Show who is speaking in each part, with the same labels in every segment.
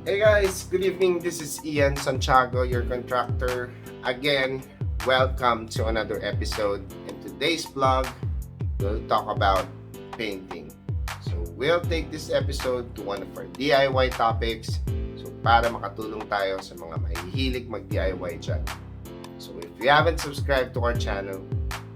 Speaker 1: Hey guys, good evening. This is Ian Santiago, your contractor. Again, welcome to another episode. In today's vlog, we'll talk about painting. So we'll take this episode to one of our DIY topics. So para makatulong tayo sa mga mahihilig mag-DIY dyan. So if you haven't subscribed to our channel,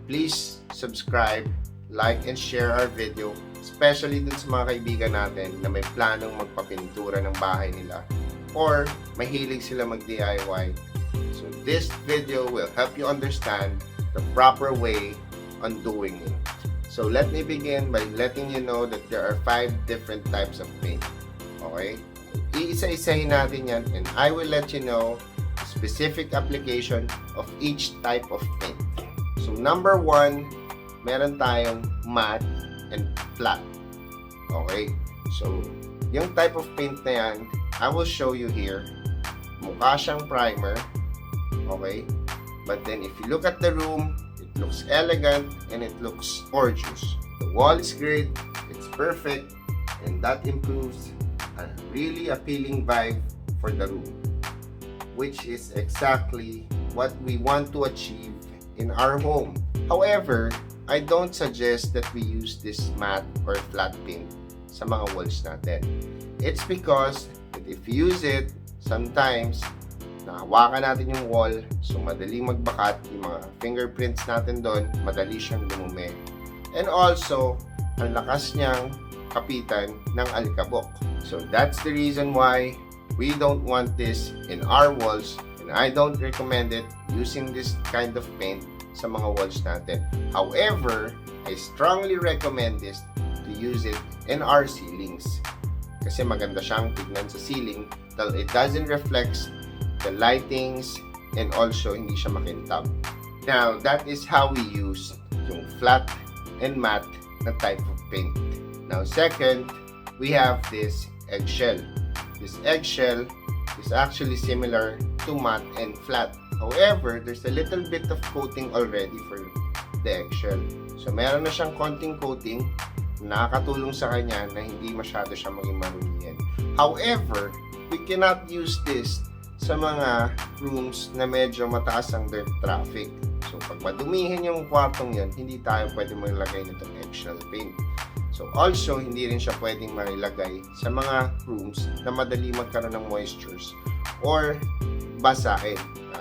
Speaker 1: please subscribe, like, and share our video. Especially dun sa mga kaibigan natin na may planong magpapintura ng bahay nila or mahilig sila mag-DIY. So this video will help you understand the proper way on doing it. So let me begin by letting you know that there are 5 different types of paint. Okay? Iisa-isahin natin yan and I will let you know the specific application of each type of paint. So number 1, meron tayong matte and flat. Okay? So, yung type of paint na yan, I will show you here. Mukha siyang primer. Okay? But then, if you look at the room, it looks elegant and it looks gorgeous. The wall is great, it's perfect, and that improves a really appealing vibe for the room, which is exactly what we want to achieve in our home. However, I don't suggest that we use this matte or flat paint sa mga walls natin. It's because that if you use it, sometimes nahawakan natin yung wall, so madaling magbakat yung mga fingerprints natin doon, madali siyang lumumi. And also, ang lakas niyang kapitan ng alikabok. So that's the reason why we don't want this in our walls, and I don't recommend it using this kind of paint sa mga walls natin. However, I strongly recommend this to use it in our ceilings. Kasi maganda siyang tignan sa ceiling dahil it doesn't reflect the lightings and also hindi siya makintab. Now, that is how we use yung flat and matte na type of paint. Now, second, we have this eggshell. This eggshell is actually similar to matte and flat. However, there's a little bit of coating already for the eggshell. So, meron na siyang konting coating na nakakatulong sa kanya na hindi masyado siya maging marumien. However, we cannot use this sa mga rooms na medyo mataas ang dirt traffic. So, pag madumihin yung kwartong yun, hindi tayo pwede maglagay nitong eggshell paint. So, also, hindi rin siya pwedeng mailagay sa mga rooms na madali magkaroon ng moistures or basahin.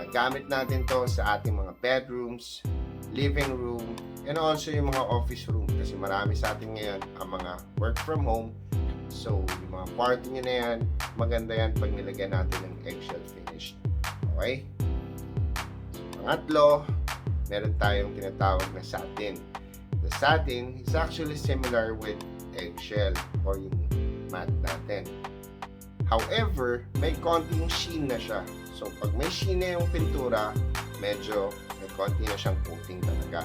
Speaker 1: Gamit natin to sa ating mga bedrooms, living room, and also yung mga office room kasi marami sa atin ngayon ang mga work from home. So, yung mga kwarto nyo na yan, maganda yan pag nilagyan natin ng eggshell finish. Okay? So, pangatlo, meron tayong tinatawag na satin. The satin is actually similar with eggshell or yung matte natin. However, may konting sheen na siya. So, pag may sheen na yung pintura, medyo may konti na siyang coating talaga.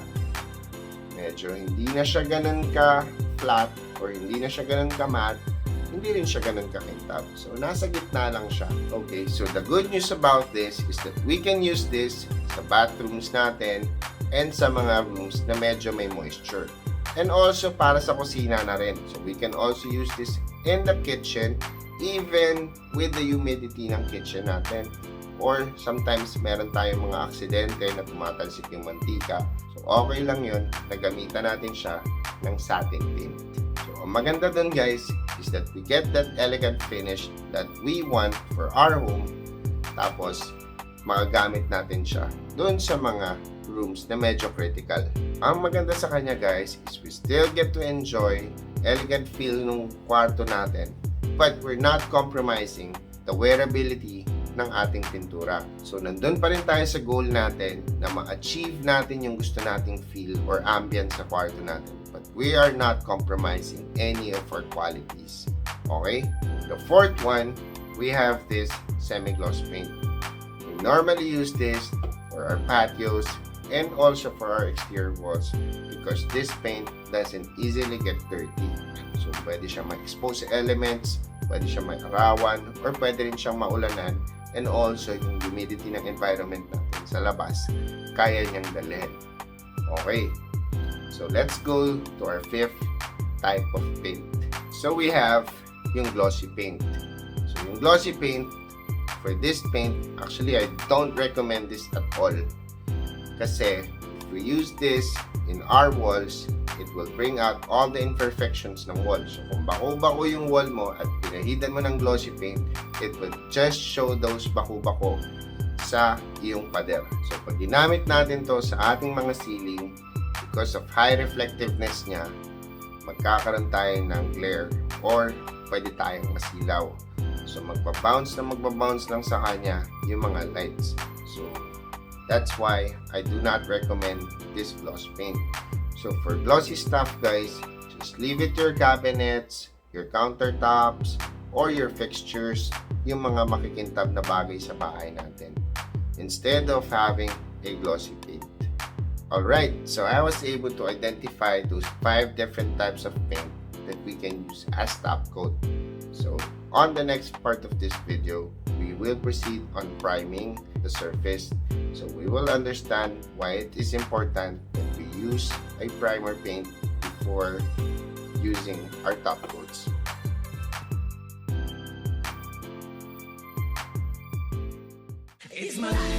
Speaker 1: Medyo hindi na siya ganun ka flat or hindi na siya ganun ka matte, hindi rin siya ganun ka kintab. So, nasa gitna lang siya. Okay, so the good news about this is that we can use this sa bathrooms natin and sa mga rooms na medyo may moisture. And also, para sa kusina na rin. So, we can also use this in the kitchen even with the humidity ng kitchen natin. Or sometimes meron tayong mga aksidente na tumatalsik yung mantika. So okay lang yun na gamitan natin siya ng satin paint. So ang maganda dun guys is that we get that elegant finish that we want for our home. Tapos magagamit natin siya dun sa mga rooms na medyo critical. Ang maganda sa kanya guys is we still get to enjoy elegant feel ng kwarto natin, but we're not compromising the wearability ng ating pintura. So, nandun pa rin tayo sa goal natin na ma-achieve natin yung gusto nating feel or ambience sa kwarto natin. But we are not compromising any of our qualities. Okay? The fourth one, we have this semi-gloss paint. We normally use this for our patios and also for our exterior walls because this paint doesn't easily get dirty. So, pwede siyang ma-expose sa elements, pwede siyang ma-arawan, or pwede rin siyang maulanan. And also, yung humidity ng environment natin sa labas, kaya niyang dalhin. Okay. So, let's go to our fifth type of paint. So, we have yung glossy paint. So, Yung glossy paint, for this paint, actually I don't recommend this at all. Kasi if we use this in our walls, it will bring out all the imperfections ng wall. So kung bako-bako yung wall mo at pinahidan mo ng glossy paint, it will just show those bako-bako sa iyong pader. So pag ginamit natin to sa ating mga ceiling, because of high reflectiveness niya, magkakaroon tayo ng glare or pwede tayong masilaw. So magbabounce lang sa kanya yung mga lights. So that's why I do not recommend this gloss paint. So for glossy stuff guys, just leave it to your cabinets, your countertops, or your fixtures, yung mga makikintab na bagay sa bahay natin, instead of having a glossy paint. Alright, so I was able to identify those 5 different types of paint that we can use as top coat. So on the next part of this video, we will proceed on priming the surface. So we will understand why it is important that we use a primer paint before using our top coats.
Speaker 2: It's my life.